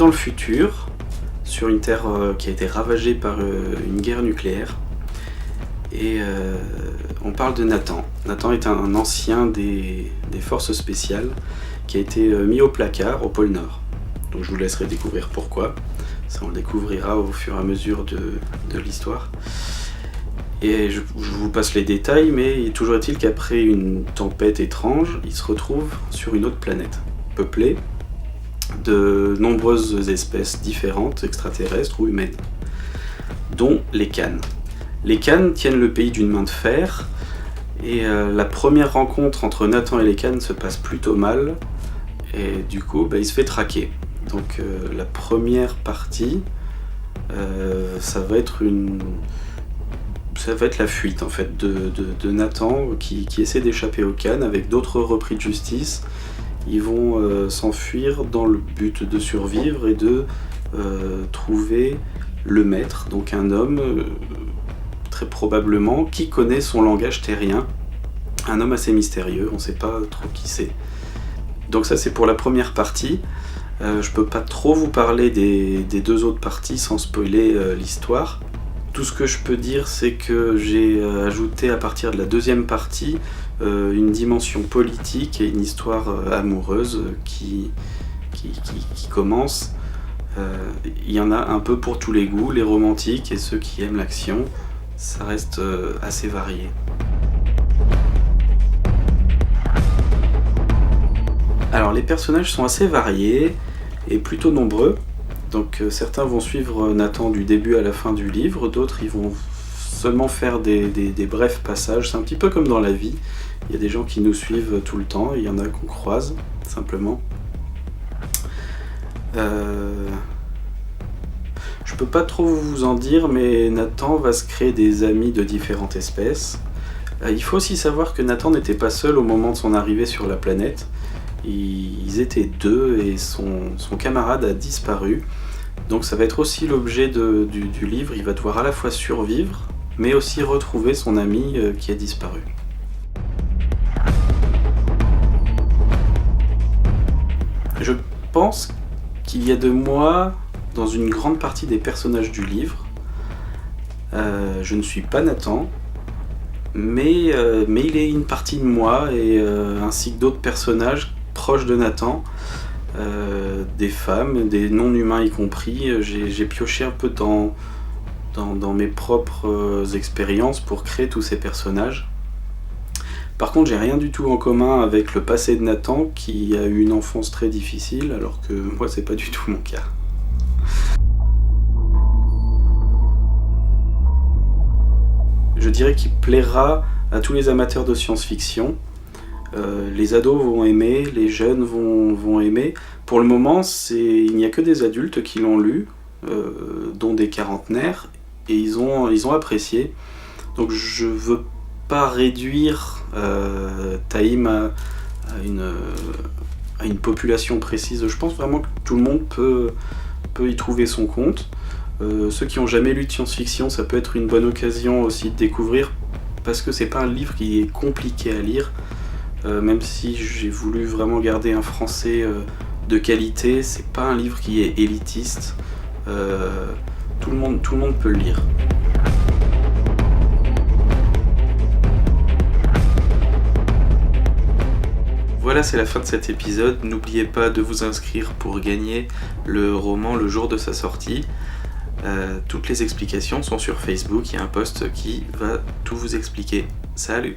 dans le futur, sur une Terre qui a été ravagée par une guerre nucléaire. Et on parle de Nathan. Nathan est un ancien des forces spéciales qui a été mis au placard au pôle Nord. Donc je vous laisserai découvrir pourquoi. Ça, on le découvrira au fur et à mesure de l'histoire. Et je vous passe les détails, mais toujours est-il qu'après une tempête étrange, il se retrouve sur une autre planète, peuplée de nombreuses espèces différentes, extraterrestres ou humaines, dont les Khan. Les Khan tiennent le pays d'une main de fer, et la première rencontre entre Nathan et les Khan se passe plutôt mal, et du coup, il se fait traquer. Donc la première partie, ça va être la fuite en fait de Nathan qui essaie d'échapper aux Khan avec d'autres repris de justice. Ils vont s'enfuir dans le but de survivre et de trouver le maître, donc un homme très probablement qui connaît son langage terrien, un homme assez mystérieux, on ne sait pas trop qui c'est. Donc ça c'est pour la première partie. Je peux pas trop vous parler des deux autres parties sans spoiler l'histoire. Tout ce que je peux dire, c'est que j'ai ajouté à partir de la deuxième partie une dimension politique et une histoire amoureuse qui commence. Il y en a un peu pour tous les goûts, les romantiques et ceux qui aiment l'action. Ça reste assez varié. Alors les personnages sont assez variés et plutôt nombreux. Donc certains vont suivre Nathan du début à la fin du livre, d'autres ils vont seulement faire des brefs passages. C'est un petit peu comme dans la vie, il y a des gens qui nous suivent tout le temps, il y en a qu'on croise simplement. Je peux pas trop vous en dire, mais Nathan va se créer des amis de différentes espèces. Il faut aussi savoir que Nathan n'était pas seul au moment de son arrivée sur la planète. Ils étaient deux et son camarade a disparu. Donc ça va être aussi l'objet du livre. Il va devoir à la fois survivre, mais aussi retrouver son ami qui a disparu. Je pense qu'il y a de moi dans une grande partie des personnages du livre. Je ne suis pas Nathan, mais il est une partie de moi, et ainsi que d'autres personnages proches de Nathan, des femmes, des non-humains y compris. J'ai pioché un peu dans mes propres expériences pour créer tous ces personnages. Par contre, j'ai rien du tout en commun avec le passé de Nathan, qui a eu une enfance très difficile, alors que moi, c'est pas du tout mon cas. Je dirais qu'il plaira à tous les amateurs de science-fiction. Les ados vont aimer, les jeunes vont aimer. Pour le moment, il n'y a que des adultes qui l'ont lu, dont des quarantenaires, et ils ont apprécié. Donc je veux pas réduire Taïm à une population précise. Je pense vraiment que tout le monde peut y trouver son compte. Ceux qui n'ont jamais lu de science-fiction, ça peut être une bonne occasion aussi de découvrir, parce que c'est pas un livre qui est compliqué à lire. Même si j'ai voulu vraiment garder un français de qualité, c'est pas un livre qui est élitiste. Tout le monde peut le lire. Voilà, c'est la fin de cet épisode. N'oubliez pas de vous inscrire pour gagner le roman le jour de sa sortie. Toutes les explications sont sur Facebook, il y a un post qui va tout vous expliquer. Salut!